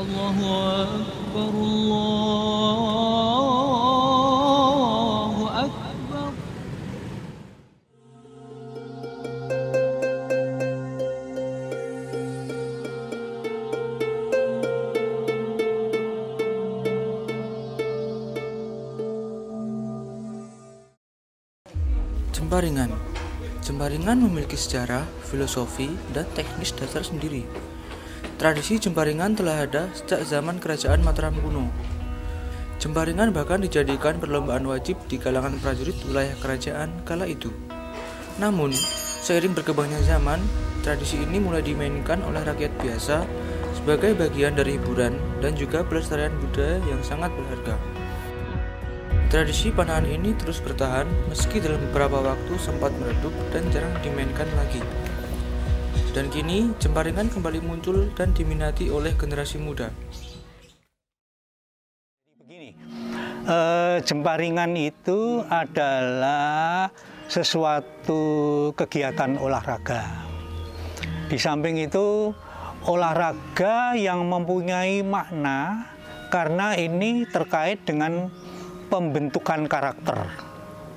Allahu Akbar, Allahu Akbar. Jemparingan. Jemparingan memiliki sejarah, filosofi, dan teknis dasar sendiri. Tradisi jemparingan telah ada sejak zaman kerajaan Mataram kuno. Jemparingan bahkan dijadikan perlombaan wajib di kalangan prajurit wilayah kerajaan kala itu. Namun, seiring berkembangnya zaman, tradisi ini mulai dimainkan oleh rakyat biasa sebagai bagian dari hiburan dan juga pelestarian budaya yang sangat berharga. Tradisi panahan ini terus bertahan meski dalam beberapa waktu sempat meredup dan jarang dimainkan lagi. Dan kini jemparingan kembali muncul dan diminati oleh generasi muda. Begini, jemparingan itu adalah sesuatu kegiatan olahraga. Di samping itu olahraga yang mempunyai makna karena ini terkait dengan pembentukan karakter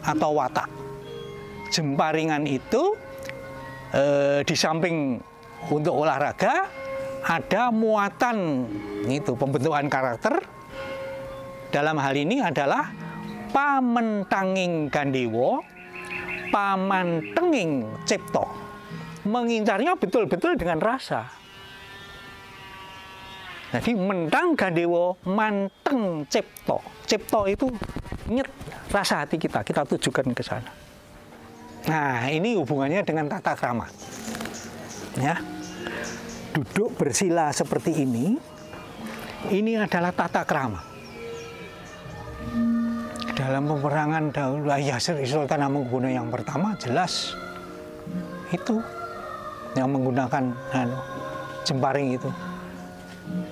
atau watak. Jemparingan itu di samping untuk olahraga ada muatan itu pembentukan karakter. Dalam hal ini adalah pamentanging gandewa, pamantenging cipta. Mengincarnya betul-betul dengan rasa. Jadi mentang gandewa, manteng cipta. Cipta itu nyet rasa hati kita tujukan ke sana. Nah, ini hubungannya dengan tata krama. Ya. Duduk bersila seperti ini adalah tata krama. Dalam peperangan dahulu Sultan Hamengkubuwono yang pertama jelas itu yang menggunakan jemparing itu.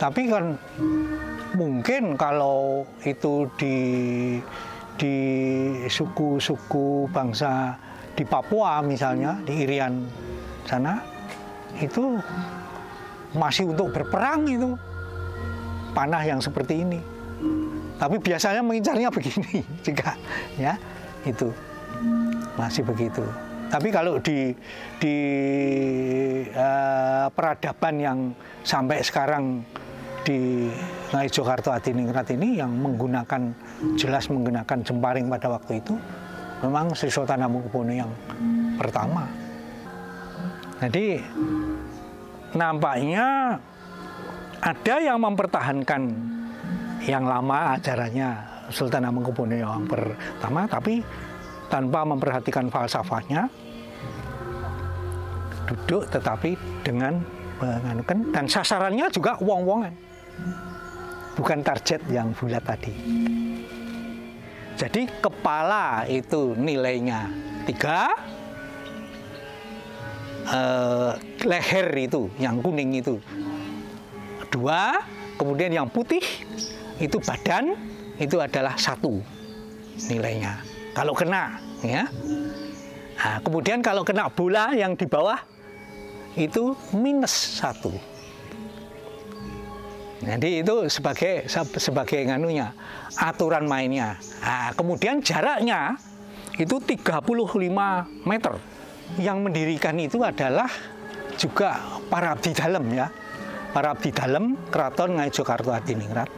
Tapi kan mungkin kalau itu di suku-suku bangsa di Papua misalnya, di Irian sana, itu masih untuk berperang itu panah yang seperti ini. Tapi biasanya mengincarnya begini juga, ya itu masih begitu. Tapi kalau di peradaban yang sampai sekarang di Ngayogyakarta Hadiningrat ini yang jelas menggunakan jemparing pada waktu itu, memang Sri Sultan Hamengkubuwono yang pertama. Jadi nampaknya ada yang mempertahankan yang lama ajarannya Sultan Hamengkubuwono yang pertama, tapi tanpa memperhatikan falsafahnya, duduk tetapi dengan menganukan, dan sasarannya juga wong-wongan, bukan target yang bulat tadi. Jadi kepala itu nilainya 3, leher itu yang kuning itu 2, kemudian yang putih itu badan itu adalah 1 nilainya. Kalau kena, ya. Nah, kemudian kalau kena bola yang di bawah itu -1. Jadi itu sebagai nganunya, aturan mainnya. Nah, kemudian jaraknya itu 35 meter. Yang mendirikan itu adalah juga para abdi dalam, ya. Para abdi dalam Keraton Ngayogyakarta Hadiningrat.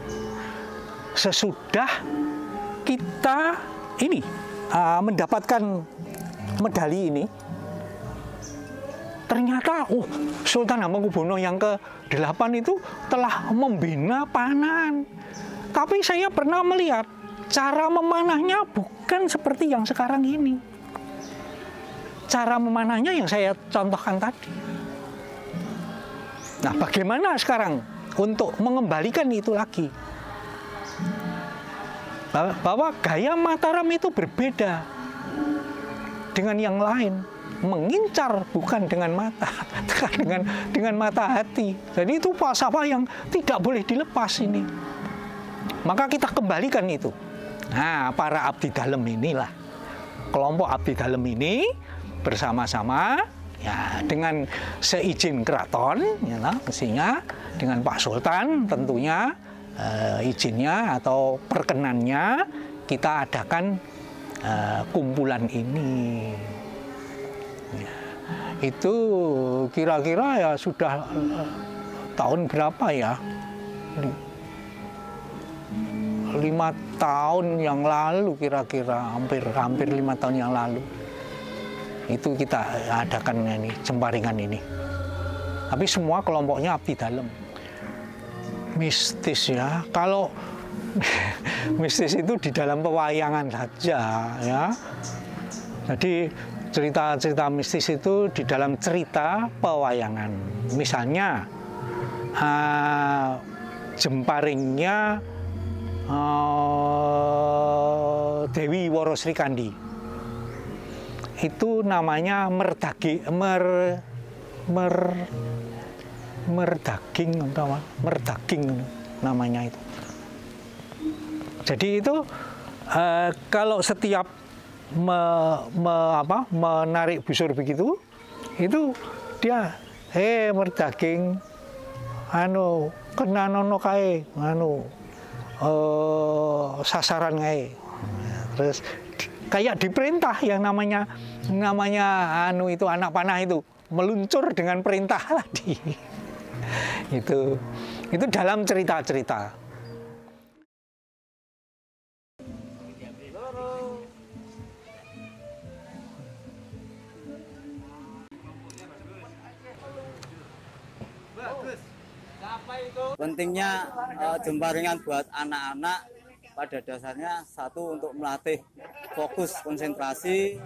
Sesudah kita ini mendapatkan medali ini, ternyata Sultan Hamengkubuwono yang ke-8 itu telah membina panahan. Tapi saya pernah melihat cara memanahnya bukan seperti yang sekarang ini. Cara memanahnya yang saya contohkan tadi. Nah, bagaimana sekarang untuk mengembalikan itu lagi? Bahwa gaya Mataram itu berbeda dengan yang lain. Mengincar bukan dengan mata, dengan mata hati. Jadi itu falsafah yang tidak boleh dilepas ini. Maka kita kembalikan itu. Nah, para abdi dalam inilah, kelompok abdi dalam ini bersama-sama Ya, dengan seizin keraton, ya, mestinya dengan Pak Sultan tentunya izinnya atau perkenannya kita adakan kumpulan ini. Ya, itu kira-kira ya sudah tahun berapa ya? 5 tahun yang lalu kira-kira, hampir 5 tahun yang lalu. Itu kita adakan ini Jemparingan ini. Tapi semua kelompoknya abdi dalam. Mistis ya. Kalau mistis itu di dalam pewayangan saja ya. Jadi cerita-cerita mistis itu di dalam cerita pewayangan. Misalnya jemparingnya Dewi Woro Sri Kandi. Itu namanya merdaging namanya itu. Jadi itu kalau setiap menarik busur begitu, itu dia merdaging kena nono kae sasaran kae. Terus kayak diperintah yang namanya itu anak panah itu meluncur dengan perintah tadi. itu dalam cerita-cerita. Pentingnya Jemparingan buat anak-anak pada dasarnya satu untuk melatih fokus konsentrasi,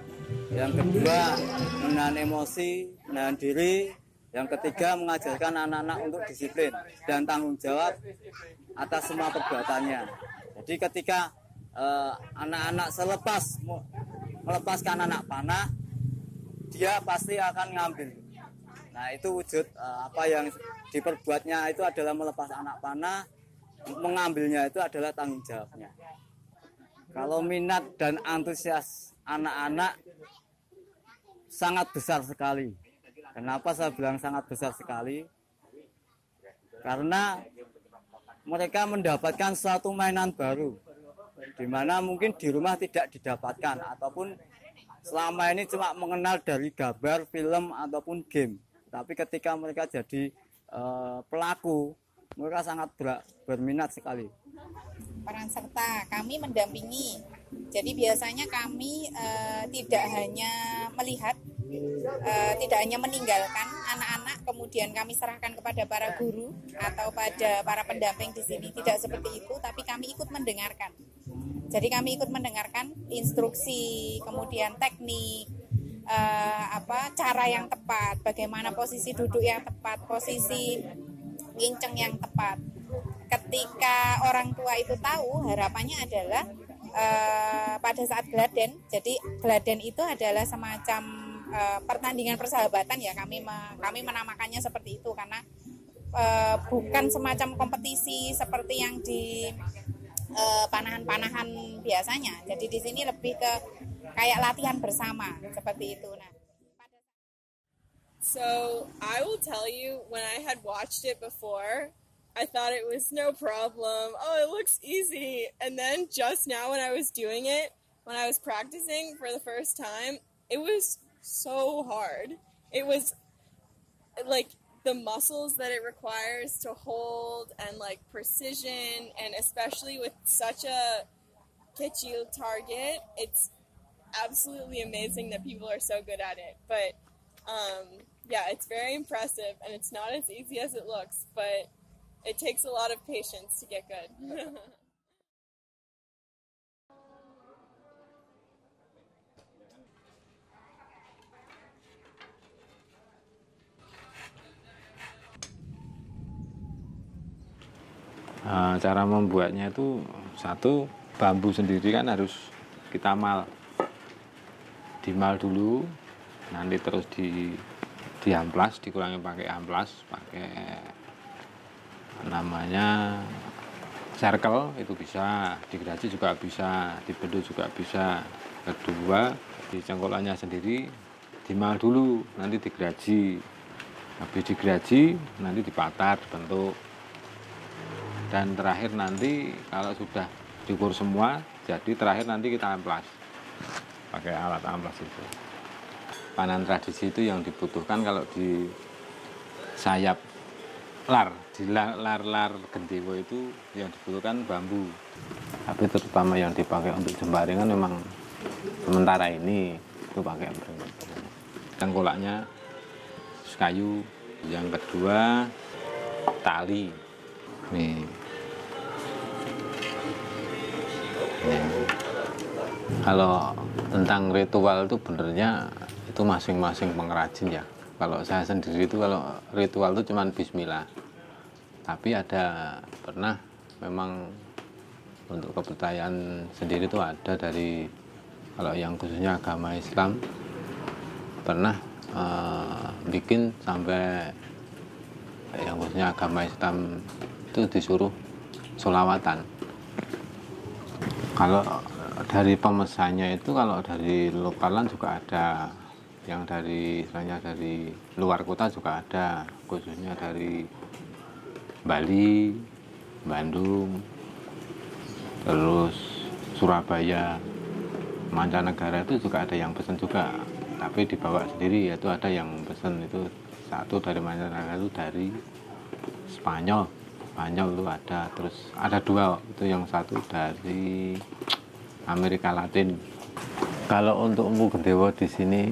yang kedua menahan emosi, menahan diri, yang ketiga mengajarkan anak-anak untuk disiplin dan tanggung jawab atas semua perbuatannya. Jadi ketika anak-anak melepaskan anak panah, dia pasti akan ngambil. Nah itu wujud apa yang diperbuatnya itu adalah melepas anak panah, mengambilnya itu adalah tanggung jawabnya. Kalau minat dan antusias anak-anak sangat besar sekali. Kenapa saya bilang sangat besar sekali? Karena mereka mendapatkan suatu mainan baru, di mana mungkin di rumah tidak didapatkan, ataupun selama ini cuma mengenal dari gambar, film, ataupun game. Tapi ketika mereka jadi pelaku, mereka sangat berminat sekali. Peran serta kami mendampingi. Jadi biasanya kami tidak hanya melihat, tidak hanya meninggalkan anak-anak, kemudian kami serahkan kepada para guru atau pada para pendamping di sini. Tidak seperti itu, tapi kami ikut mendengarkan. Jadi kami ikut mendengarkan instruksi, kemudian teknik, cara yang tepat, bagaimana posisi duduk yang tepat, posisi nginceng yang tepat. Ketika orang tua itu tahu, harapannya adalah pada saat geladen, jadi geladen itu adalah semacam pertandingan persahabatan ya, kami menamakannya seperti itu karena bukan semacam kompetisi seperti yang di panahan-panahan biasanya. Jadi di sini lebih ke kayak latihan bersama seperti itu. Nah, so I will tell you, when I had watched it before, I thought it was no problem. Oh, it looks easy. And then just now when I was doing it, when I was practicing for the first time, it was so hard. It was like the muscles that it requires to hold and like precision, and especially with such a kecil target, it's absolutely amazing that people are so good at it. But yeah, it's very impressive, and it's not as easy as it looks, but it takes a lot of patience to get good. Cara membuatnya itu satu, bambu sendiri kan harus kita dimal dulu, nanti terus diamplas, dikurangi pakai amplas, pakai namanya circle itu bisa, digerasi juga bisa, dibedu juga bisa. Kedua, di cengkolannya sendiri dimal dulu, nanti digeraji. Habis digeraji nanti dipatar, dibentuk. Dan terakhir nanti kalau sudah diukur semua, jadi terakhir nanti kita amplas pakai alat amplas itu. Panah tradisi itu yang dibutuhkan kalau di sayap lar, di lar gendewo itu yang dibutuhkan bambu. Tapi terutama yang dipakai untuk jembaringan memang sementara ini itu pakai beringin. Tengkolaknya kayu, yang kedua tali. Nih. Kalau tentang ritual itu benernya itu masing-masing pengrajin ya. Kalau saya sendiri itu kalau ritual itu cuman bismillah. Tapi ada pernah memang untuk kepercayaan sendiri itu ada dari kalau yang khususnya agama Islam pernah bikin sampai yang khususnya agama Islam itu disuruh sholawatan. Kalau dari pemesannya itu kalau dari lokalan juga ada, yang dari istilahnya dari luar kota juga ada, khususnya dari Bali, Bandung, terus Surabaya, mancanegara itu juga ada yang pesan juga, tapi dibawa sendiri, yaitu ada yang pesan itu satu dari mancanegara itu dari Spanyol itu ada, terus ada dua, itu yang satu dari Amerika Latin. Kalau untuk Empu Gendewo di sini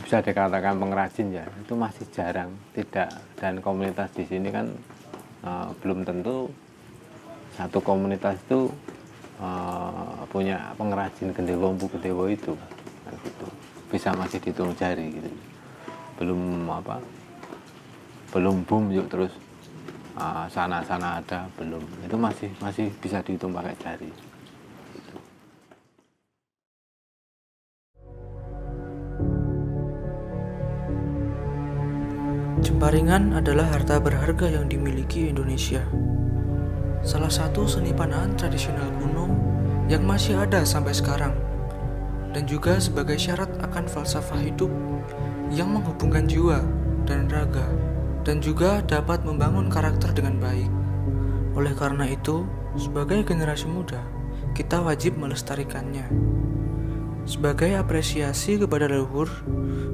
bisa dikatakan pengrajin ya, itu masih jarang, tidak, dan komunitas di sini kan belum tentu satu komunitas itu punya pengrajin gendewo, Empu Gendewo itu kan gitu. Bisa masih dihitung jari gitu, belum boom yuk terus sana ada, belum, itu masih bisa dihitung pakai jari. Jembaringan adalah harta berharga yang dimiliki Indonesia. Salah satu seni panahan tradisional kuno yang masih ada sampai sekarang, dan juga sebagai syarat akan falsafah hidup yang menghubungkan jiwa dan raga, dan juga dapat membangun karakter dengan baik. Oleh karena itu, sebagai generasi muda, kita wajib melestarikannya sebagai apresiasi kepada leluhur,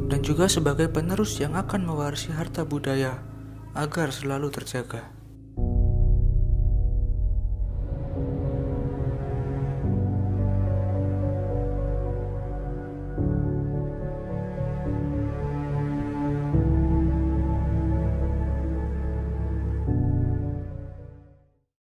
dan juga sebagai penerus yang akan mewarisi harta budaya agar selalu terjaga.